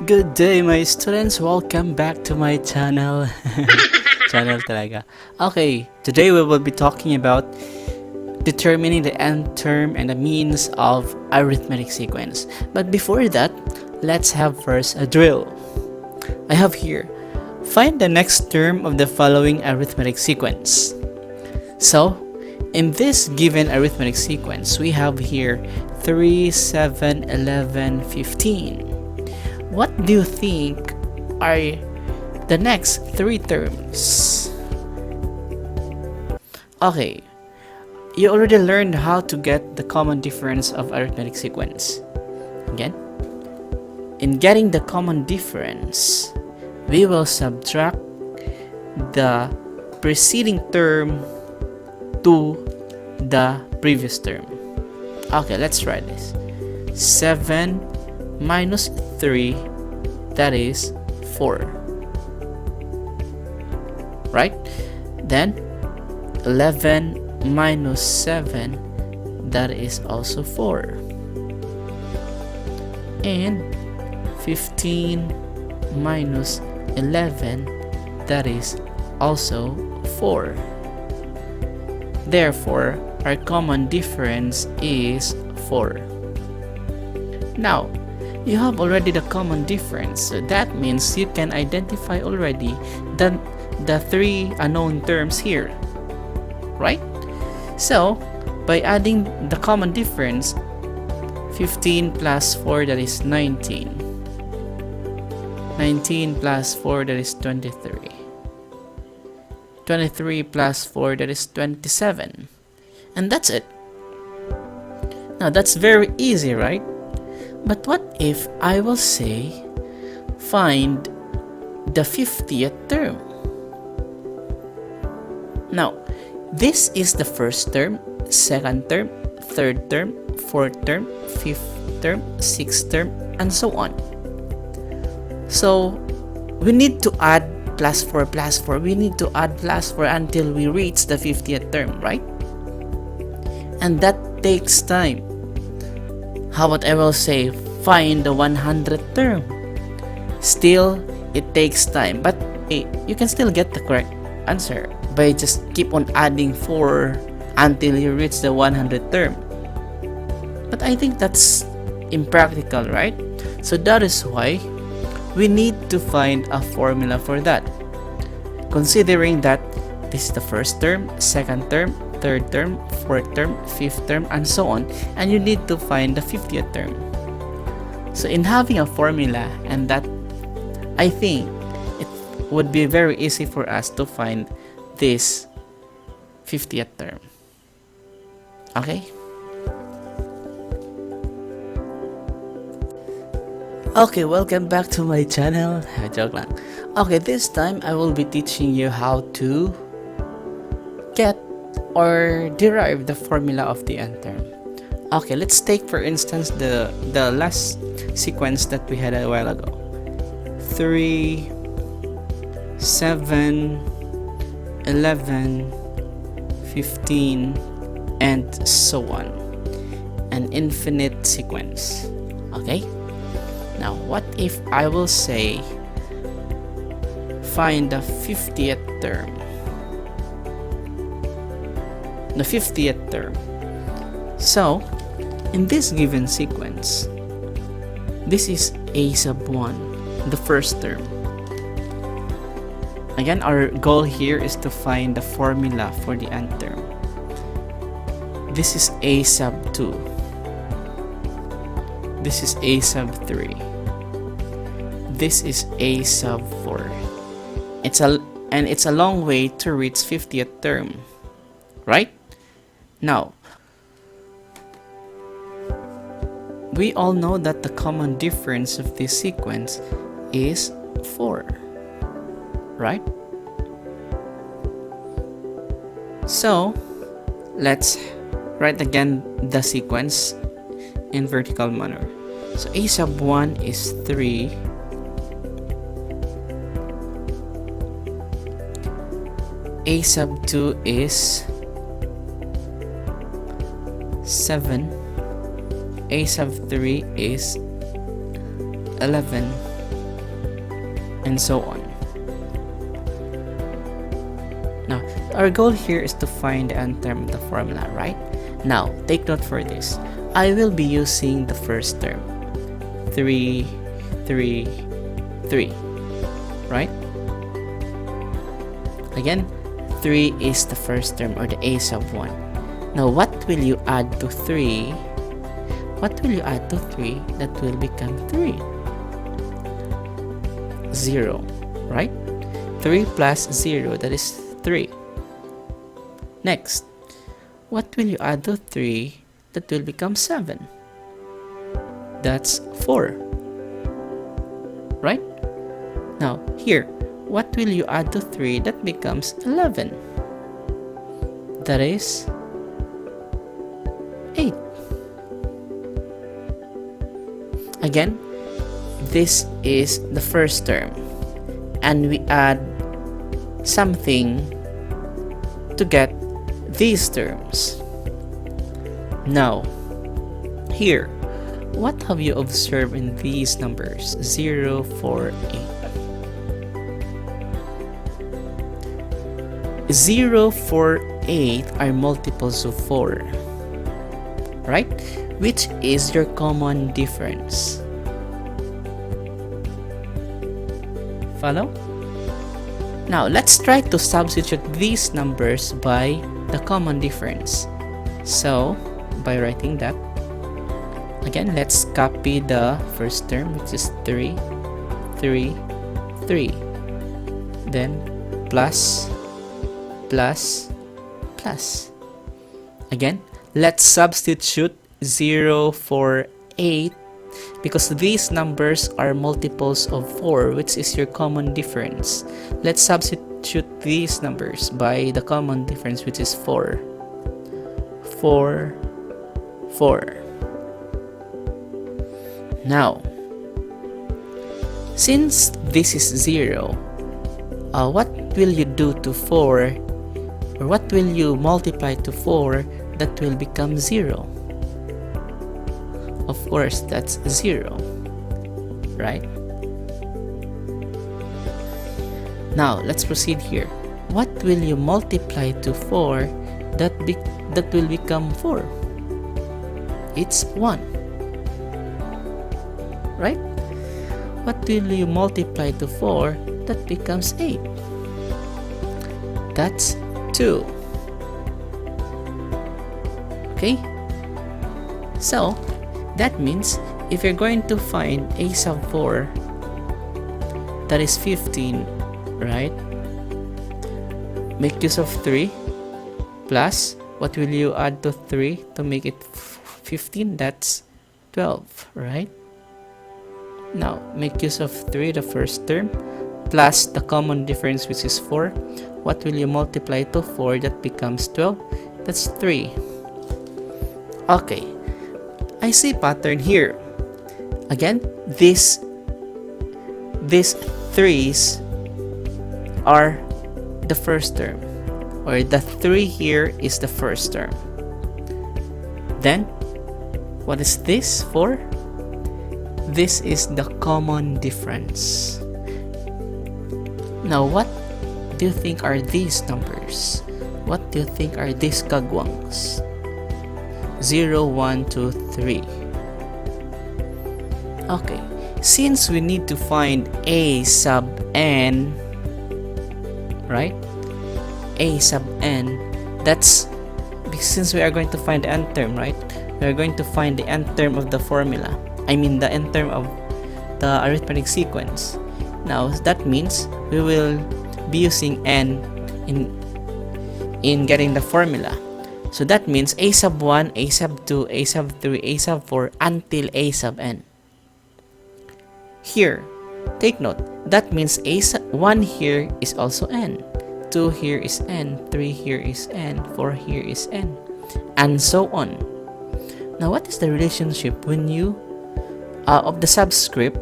Good day, my students. Welcome back to my channel. Channel talaga. Okay, today we will be talking about determining the end term and the means of arithmetic sequence. But before that, let's have first a drill. I have here, find the next term of the following arithmetic sequence. So, in this given arithmetic sequence, we have here 3, 7, 11, 15. What do you think are the next three terms? Okay, you already learned how to get the common difference of arithmetic sequence. Again, in getting the common difference, we will subtract the preceding term to the previous term. Okay, let's try this. 7 minus 3, that is 4. Right? Then 11 minus 7, that is also 4. And 15 minus 11, that is also 4. Therefore, our common difference is 4. Now, you have already the common difference, so that means you can identify already the three unknown terms here, right? So, by adding the common difference, 15 plus 4, that is 19. 19 plus 4, that is 23. 23 plus 4, that is 27. And that's it. Now, that's very easy, right? But what if I will say, find the 50th term? Now, this is the first term, second term, third term, fourth term, fifth term, sixth term, and so on. So, we need to add plus 4 plus 4. We need to add plus 4 until we reach the 50th term, right? And that takes time. How about I will say, find the 100th term? Still, it takes time. But hey, you can still get the correct answer by just keep on adding 4 until you reach the 100th term. But I think that's impractical, right? So that is why we need to find a formula for that. Considering that this is the first term, second term, third term, fourth term, fifth term, and so on, and you need to find the 50th term. So in having a formula, and that, I think it would be very easy for us to find this 50th term. Okay? Okay, welcome back to my channel. Joke lang. Okay, this time I will be teaching you how to get or derive the formula of the end term. Okay, let's take for instance the last sequence that we had a while ago. 3, 7, 11, 15, and so on. An infinite sequence. Okay? Now, what if I will say, find the 50th term? The 50th term. So, in this given sequence, this is a sub 1, the first term. Again, our goal here is to find the formula for the end term. This is a sub 2. This is a sub 3. This is a sub 4. It's a long way to reach 50th term, right? Now, we all know that the common difference of this sequence is 4, right? So, let's write again the sequence in vertical manner. So a sub 1 is 3. A sub 2 is 7. A sub 3 is 11. and so on. Now, our goal here is to find the nth term of the formula, right? Now, take note for this. I will be using the first term. 3, 3, 3. Right? Again, 3 is the first term, or the a sub 1. Now, what will you add to 3? What will you add to 3 that will become 3? 0, right? 3 plus 0, that is 3. Next, what will you add to 3 that will become 7? That's 4. Right? Now, here, what will you add to 3 that becomes 11? That is 8. Again, this is the first term, and we add something to get these terms. Now, here, what have you observed in these numbers? 0, 4, 8. 0, 4, 8 are multiples of 4, right? Which is your common difference. Follow? Now, let's try to substitute these numbers by the common difference. So, by writing that, again, let's copy the first term, which is 3, 3, 3. Then, plus, plus, plus. Again, let's substitute 0, 4, 8, because these numbers are multiples of 4, which is your common difference. Let's substitute these numbers by the common difference, which is 4. 4, 4. Now, since this is 0, what will you do to 4, or what will you multiply to 4 that will become 0? Of course, that's 0, right? Now, let's proceed here. What will you multiply to 4 that will become 4? It's 1, right? What will you multiply to 4 that becomes 8? That's 2. Okay? So, that means if you're going to find a sub 4, that is 15, right? Make use of 3 plus, what will you add to 3 to make it 15? That's 12, right? Now, make use of 3, the first term, plus the common difference, which is 4. What will you multiply to 4 that becomes 12? That's 3. Okay, I see pattern here. Again, these 3's are the first term, or the 3 here is the first term. Then, what is this for? This is the common difference. Now, what do you think are these numbers? What do you think are these kagwangs? 0, 1, 2, 3. Okay, since we need to find a sub n, right? A sub n, that's since we are going to find the nth term, right? We are going to find the nth term of the formula. I mean the nth term of the arithmetic sequence. Now, that means we will be using n in getting the formula. So that means a sub 1, a sub 2, a sub 3, a sub 4 until a sub n. Here, take note, that means a sub 1 here is also n, 2 here is n, 3 here is n, 4 here is n, and so on. Now, what is the relationship when you of the subscript?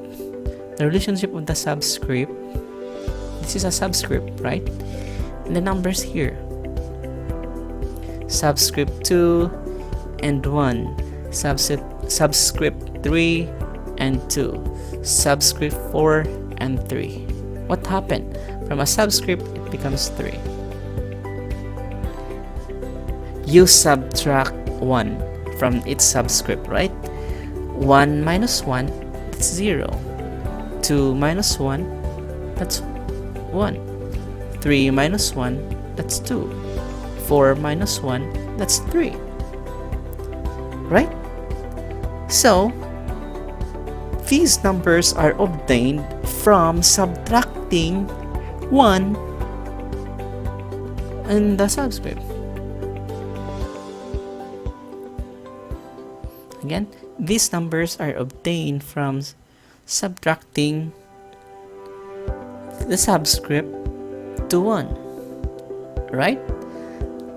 The relationship of the subscript, this is a subscript, right? And the numbers here, subscript 2 and 1, subscript 3 and 2, subscript 4 and 3. what happened? From a subscript, it becomes 3. You subtract 1 from its subscript, right? 1 minus 1, that's 0. 2 minus 1, that's 1. 3 minus 1, that's 2. 4 minus 1, that's 3. Right? So, these numbers are obtained from subtracting 1 in the subscript. Again, these numbers are obtained from subtracting the subscript to 1. Right?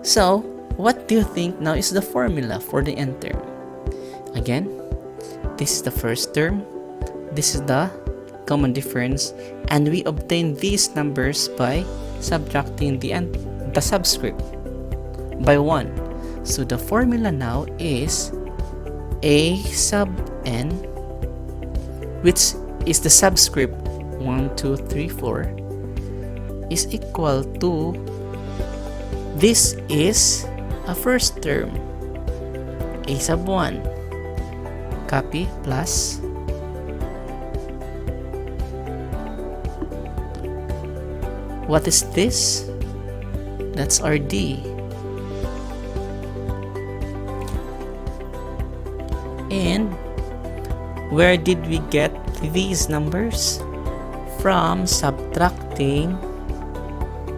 So, what do you think now is the formula for the nth term? Again, this is the first term, this is the common difference, and we obtain these numbers by subtracting the subscript by 1. So the formula now is a sub n, which is the subscript 1, 2, 3, 4, is equal to, this is a first term, a sub 1, copy, plus what is this? That's our d. And where did we get these numbers? From subtracting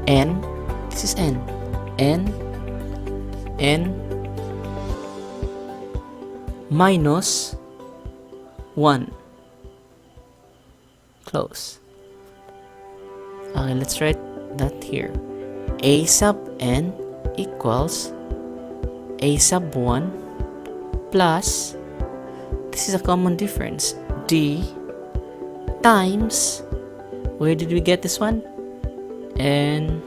n, this is n, minus 1. Close. Okay, let's write that here. A sub n equals a sub 1 plus, this is a common difference, d times, where did we get this one? N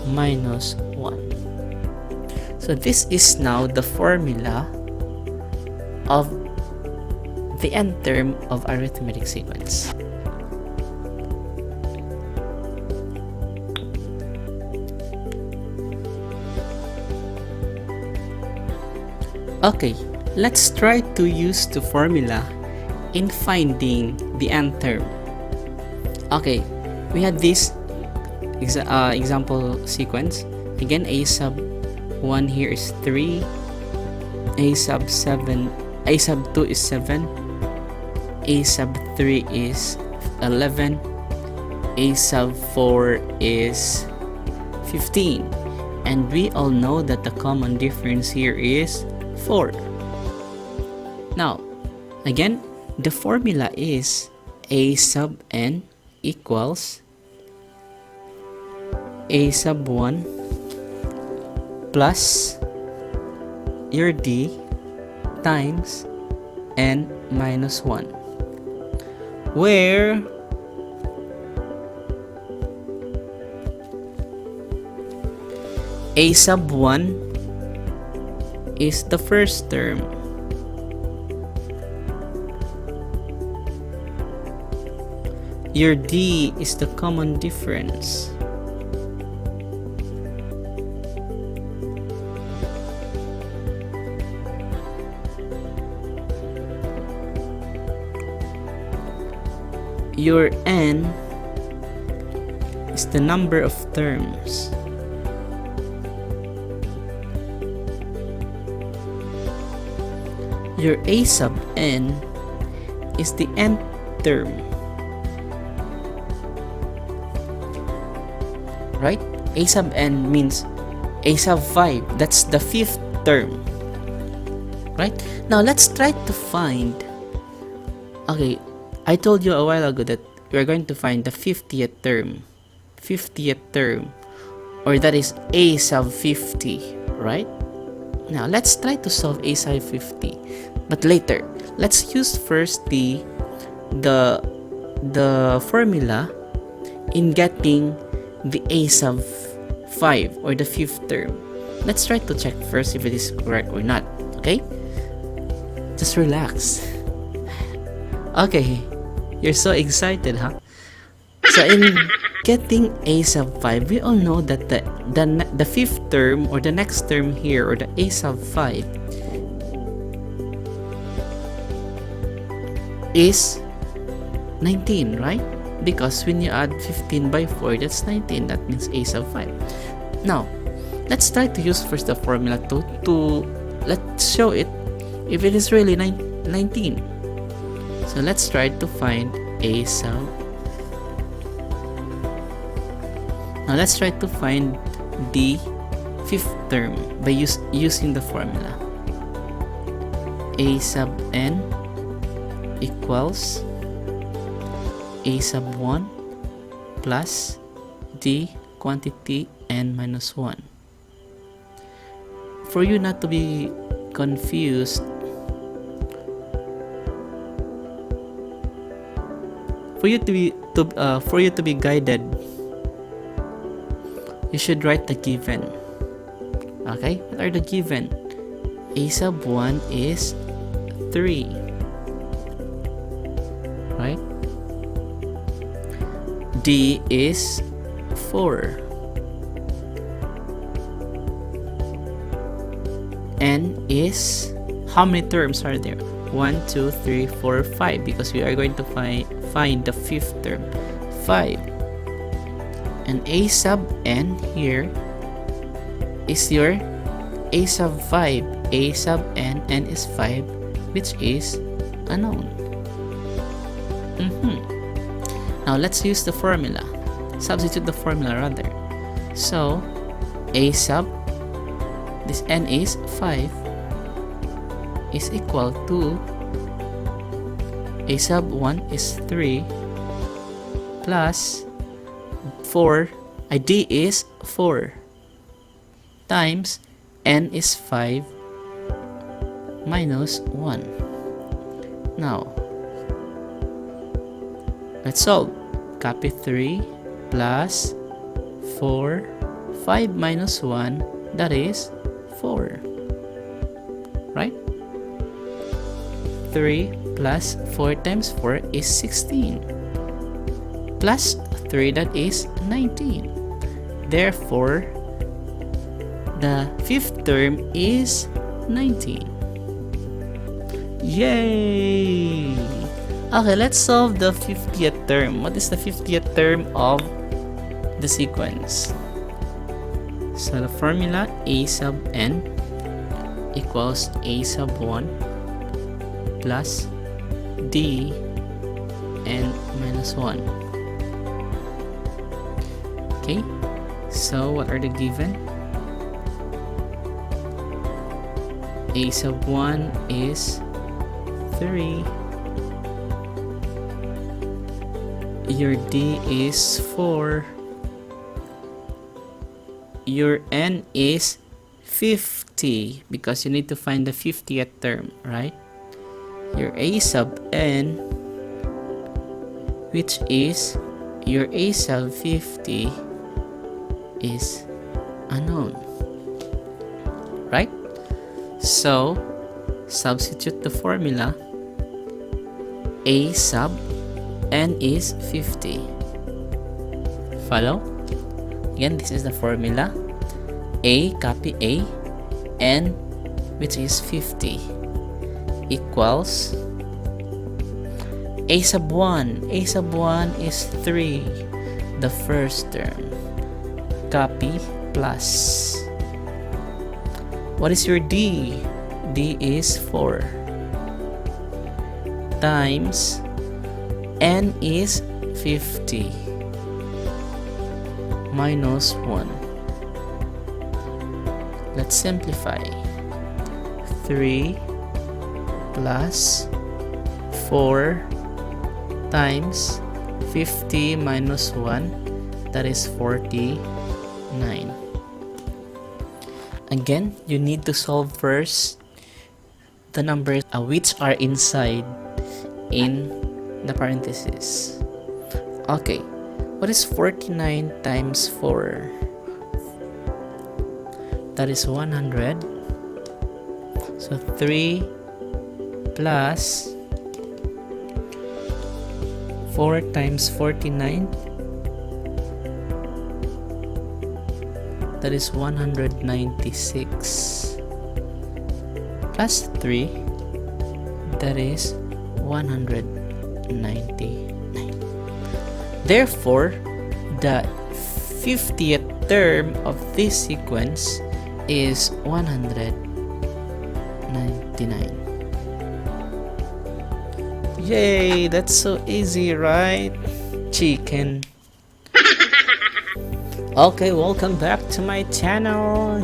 minus 1. So this is now the formula of the nth term of arithmetic sequence. Okay, let's try to use the formula in finding the nth term. Okay, we had this example sequence. Again, a sub 1 here is 3, a sub 2 is 7, a sub 3 is 11, a sub 4 is 15, and we all know that the common difference here is 4. Now, again, the formula is a sub n equals a sub 1 plus your d times n minus 1, where a sub 1 is the first term, your d is the common difference, your n is the number of terms, your a sub n is the nth term, right? A sub n means a sub 5, that's the 5th term, right? Now let's try to find, okay, I told you a while ago that we're going to find the 50th term, or that is a sub 50, right? Now let's try to solve a sub 50, but later. Let's use first the formula in getting the a sub 5 or the 5th term. Let's try to check first if it is correct or not. Okay, just relax. Okay, you're so excited, huh? So in getting a sub 5, we all know that the fifth term or the next term here, or the a sub 5, is 19, right? Because when you add 15 by 4, that's 19. That means a sub 5. Now, let's try to use first the formula to let's show it if it is really 19. So let's try to find a sub. Now let's try to find the fifth term by using the formula. A sub n equals a sub 1 plus the quantity n minus 1. For you not to be confused, for you to be guided, you should write the given. Okay, what are the given? A sub 1 is 3, right? D is 4. N is, how many terms are there? 1, 2, 3, 4, 5, because we are going to find the fifth term, 5. And a sub n here is your a sub 5. A sub n is 5, which is unknown. Now let's use the formula. Substitute the formula rather. So a sub, this n is 5, is equal to a sub 1 is 3 plus 4, d is 4, times n is 5 minus 1. Now let's solve. Copy 3 plus 4, 5 minus 1, that is 4, right? 3 plus 4 times 4 is 16, plus 3, that is 19. Therefore, the fifth term is 19. Yay! Okay, let's solve the 50th term. What is the 50th term of the sequence? So the formula a sub n equals a sub 1 plus d n minus 1. Okay, so what are the given? A sub 1 is 3. Your d is 4. Your n is 50, because you need to find the 50th term, right? Your a sub n, which is your a sub 50, is unknown, right? So substitute the formula. A sub n is 50. Follow? Again, this is the formula. A, copy A, n, which is 50, equals a sub 1. A sub 1 is 3, the first term. Copy plus. What is your d? D is 4. Times n is 50 minus 1. Let's simplify. 3 plus 4 times 50 minus 1, that is 49. Again, you need to solve first the numbers which are inside in the parentheses. Okay, what is 49 times 4? That is 100. So 3 plus 4 times 49, that is 196, plus 3, that is 199. Therefore, the 50th term of this sequence is 199. Yay, that's so easy, right? Chicken. Okay, welcome back to my channel.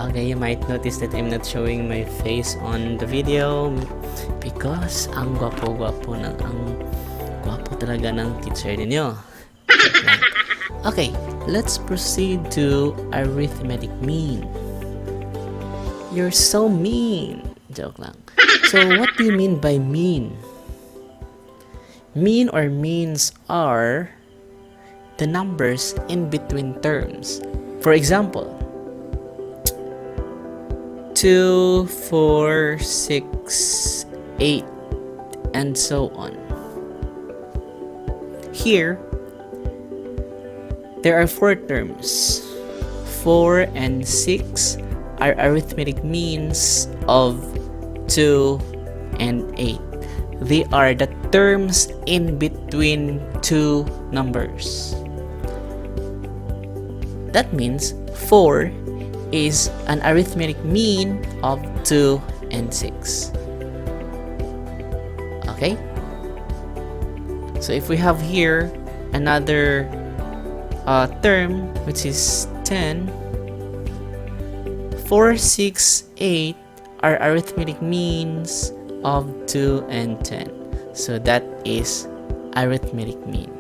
Okay, you might notice that I'm not showing my face on the video because ang gwapo-gwapo talaga ng teacher ninyo. Okay, let's proceed to arithmetic mean. You're so mean. Joke lang. So, what do you mean by mean? Mean or means are the numbers in between terms. For example, 2, 4, 6, 8, and so on. Here, there are 4 terms. 4 and 6 are arithmetic means of 2 and 8. They are the terms in between two numbers. That means 4 is an arithmetic mean of 2 and 6. Okay? So if we have here another term which is 10, 4, 6, 8 are arithmetic means of 2 and 10. So that is arithmetic mean.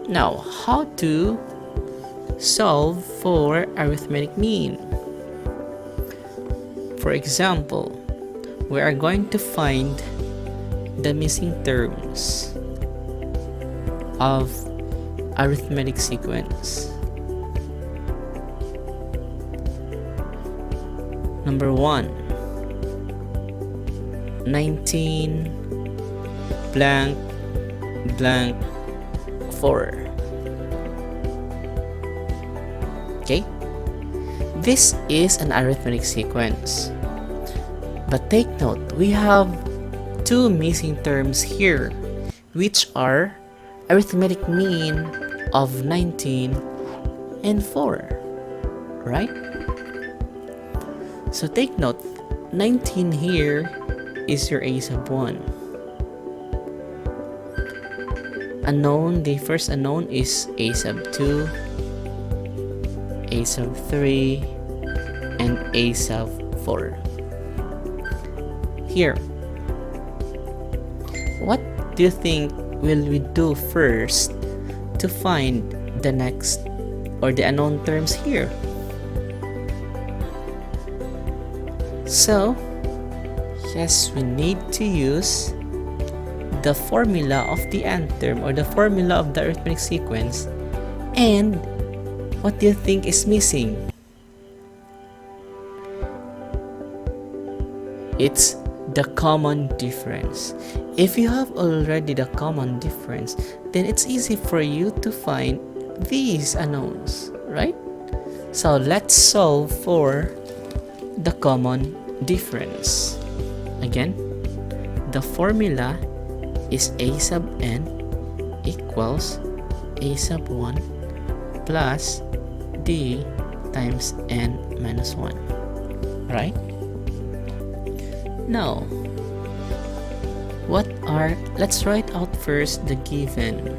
Now, how to solve for arithmetic mean? For example, we are going to find the missing terms of arithmetic sequence. Number 1, 19 blank blank 4. Okay, this is an arithmetic sequence, but take note, we have 2 missing terms here which are arithmetic mean of 19 and 4, right? So take note, 19 here is your a sub 1. Unknown, the first unknown is a sub 2, a sub 3, and a sub 4. Here, what do you think will we do first to find the next or the unknown terms here? So, yes, we need to use the formula of the nth term or the formula of the arithmetic sequence. And what do you think is missing? It's the common difference. If you have already the common difference, then it's easy for you to find these unknowns, right? So let's solve for the common difference. Again, the formula is a sub n equals a sub 1 plus d times n minus 1, right? Now, let's write out first the given.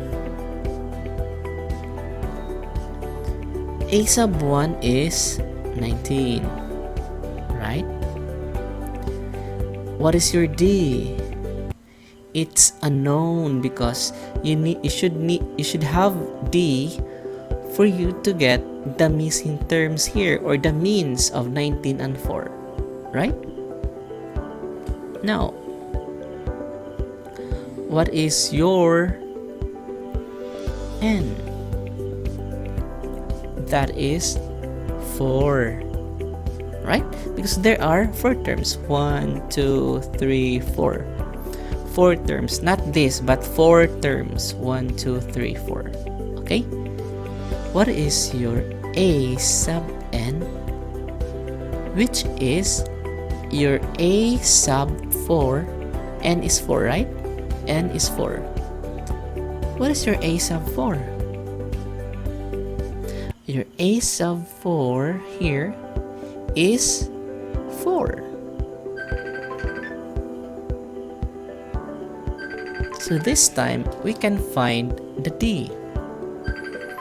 A sub 1 is 19, right? What is your d? It's unknown because you should have d for you to get the missing terms here or the means of 19 and 4, right? Now, what is your n? That is 4, right? Because there are 4 terms. 1, 2, 3, 4. 4 terms, not this, but 4 terms. 1, 2, 3, 4. Okay? What is your a sub n, which is your a sub 4. N is 4, right? N is 4. What is your a sub 4? Your a sub 4 here is 4. So this time, we can find the d.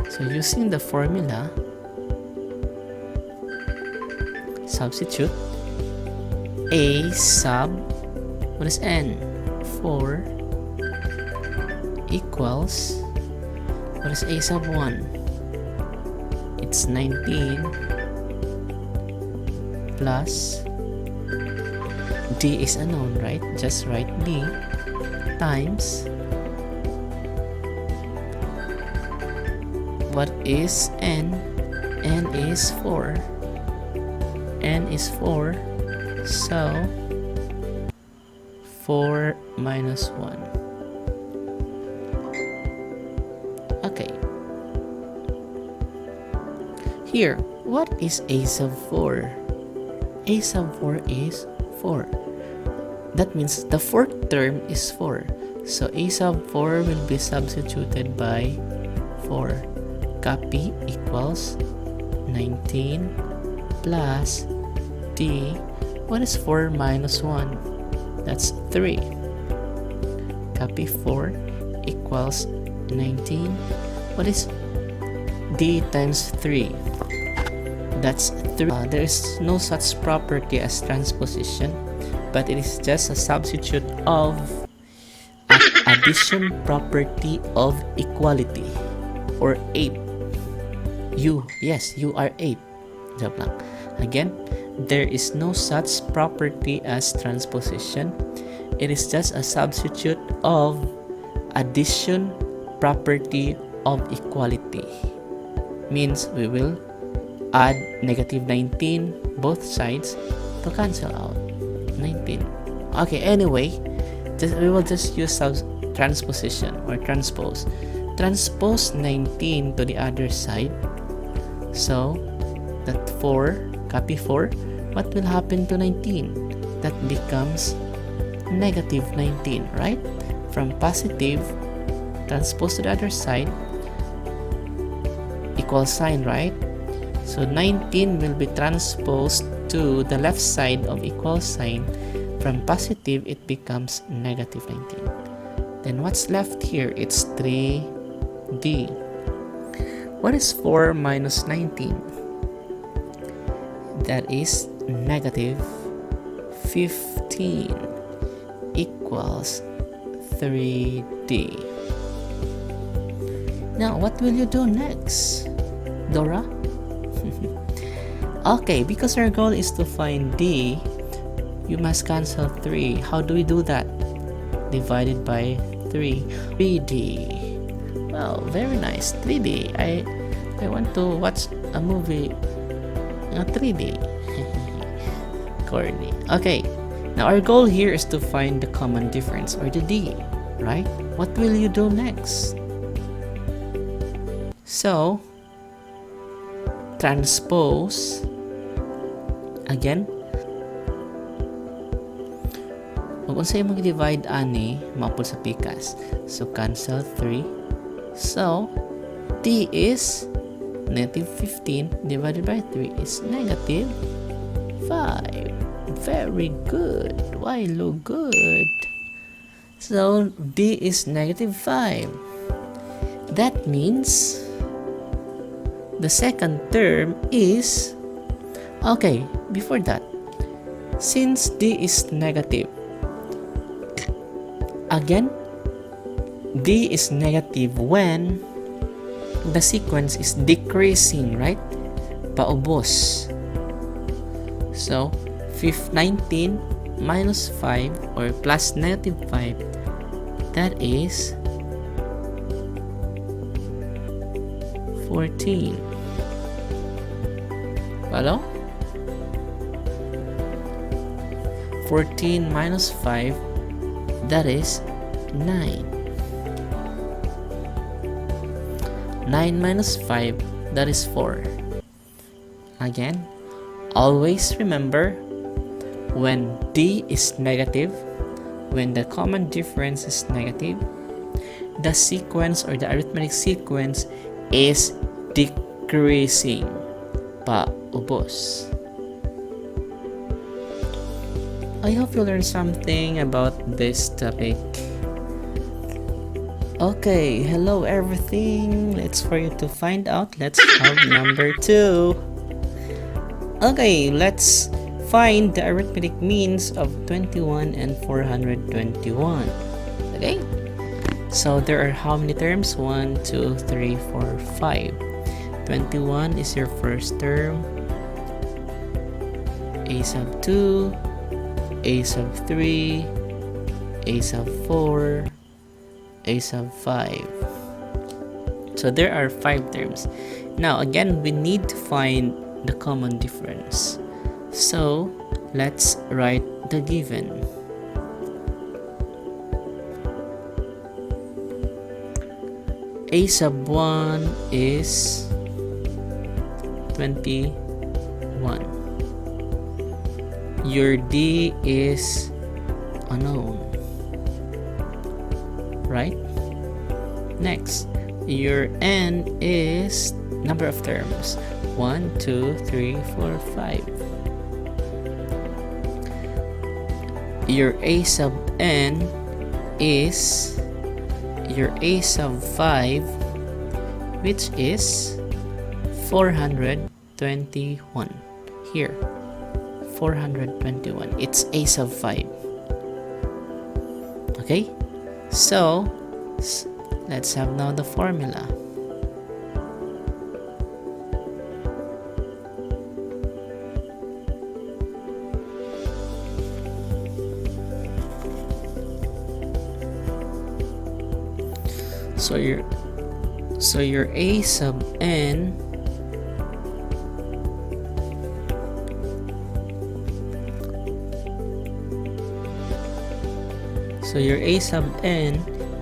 So using the formula, substitute a sub, what is n? 4 equals, what is a sub 1? It's 19 plus d is unknown, right? Just write d times what is n? N is 4. N is 4, so 4 minus 1. Okay. Here, what is a sub 4? A sub 4 is 4. That means the fourth term is 4. So a sub 4 will be substituted by 4. Copy equals 19 plus d. What is 4 minus 1? That's 3. Copy 4 equals 19. What is d times 3? That's 3. There is no such property as transposition, but it is just a substitute of addition property of equality, or 8. Yes, you are 8. Joke lang. Again, there is no such property as transposition. It is just a substitute of addition property of equality. Means we will add negative 19 both sides to cancel out 19. Okay, anyway, we will just use transposition or transpose. Transpose 19 to the other side. So that 4, copy 4, what will happen to 19? That becomes negative 19, right? From positive, transpose to the other side, equal sign, right? So 19 will be transposed to the left side of equal sign. From positive, it becomes negative 19. Then what's left here? It's 3d. What is 4 minus 19? That is negative 15 equals 3d. Now, what will you do next, Dora? Okay, because our goal is to find d, you must cancel 3. How do we do that? Divided by 3. 3d. Well, very nice. 3d. I want to watch a movie 3d. Corny. Okay, now our goal here is to find the common difference, or the d, right? What will you do next? So, transpose again. Kung sa'yo mag-divide ani, mapul sa pikas. So, cancel 3. So, d is negative 15 divided by 3 is negative 5. Very good. Why look good? So, d is negative 5. That means the second term is, okay, before that, since d is negative, again, d is negative when the sequence is decreasing, right? Paubos. So, 19 minus 5 or plus negative 5, that is 14. Follow? 14 minus 5, that is 9. 9 minus 5, that is 4. Again, always remember, when D is negative, when the common difference is negative, the sequence or the arithmetic sequence is decreasing. Paubos. I hope you learned something about this topic. Okay, hello everything. Let's for you to find out. Let's have number 2. Okay, let's find the arithmetic means of 21 and 421. Okay? So there are how many terms? 1, 2, 3, 4, 5. 21 is your first term. A sub 2, A sub 3, A sub 4, A sub 5. So there are 5 terms. Now again, we need to find the common difference. So let's write the given. A sub 1 is 21. Your D is unknown, right? Next, your N is number of terms. 1, 2, 3, 4, 5. Your A sub N is your A sub 5, which is 421. Here, 421. It's A sub 5. Okay? So, let's have now the formula. So your A sub N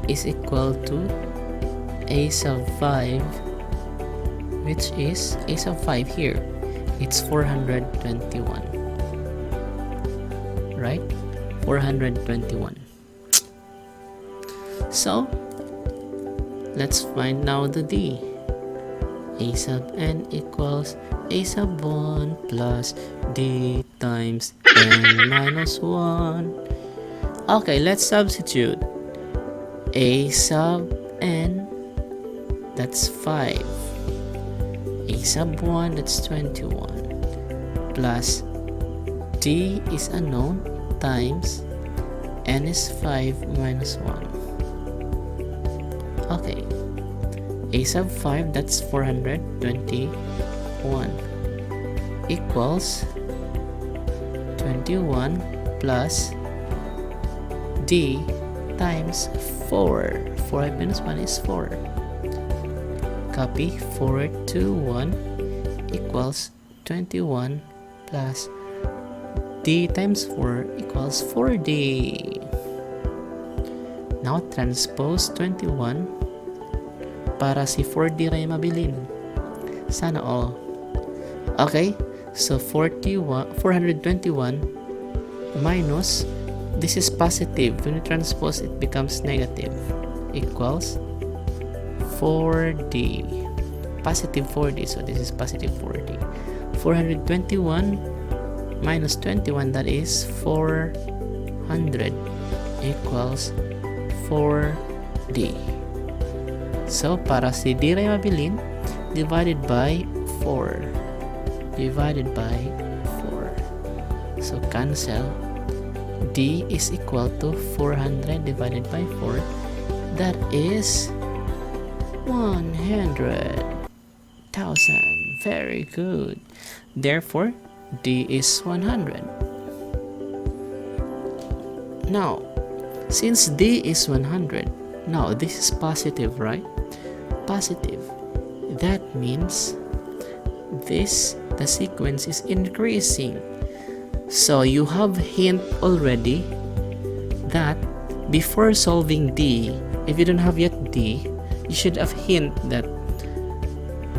is equal to A sub 5, which is A sub 5 here. It's 421. Right? 421. So, let's find now the D. A sub N equals A sub 1 plus D times N minus 1. Okay, let's substitute. A sub N, that's 5. A sub 1, that's 21. Plus D is unknown times N is 5 minus 1. Okay, A sub 5, that's 421, equals 21 plus D times 4. 5 minus 1 is 4. Copy 421 equals 21 plus D times 4 equals 4D. Now transpose 21 para si 4D rin mabilin. Sana all. Okay, so 421 minus, this is positive. When you transpose, it becomes negative. Equals 4D. Positive 4D, so this is positive 4D. 421 minus 21, that is 400, equals 4D. So, para si D rin mabilin, divided by 4. Divided by 4. So, cancel. D is equal to 400 divided by 4. That is 100,000. Very good. Therefore, D is 100. Now, since D is 100, now this is positive, right? Positive. That means the sequence is increasing. So you have hint already that before solving D, if you don't have yet D, you should have hint that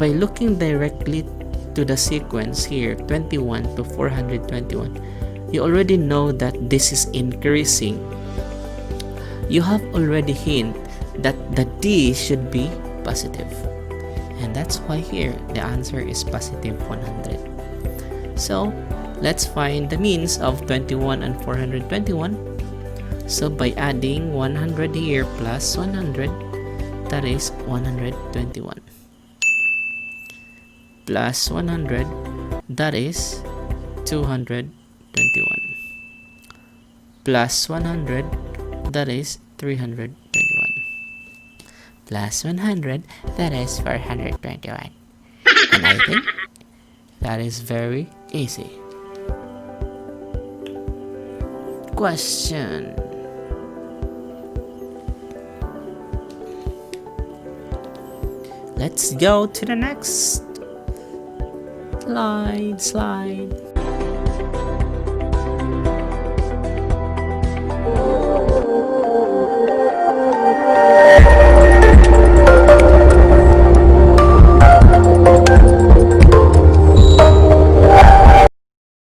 by looking directly to the sequence here, 21 to 421, you already know that this is increasing. You have already hint that the D should be positive. And that's why here, the answer is positive 100. So, let's find the means of 21 and 421. So, by adding 100 here plus 100, that is 121. Plus 100, that is 221. Plus 100, that is 321. Plus 100, that is 421. And I think that is very easy. Question. Let's go to the next slide.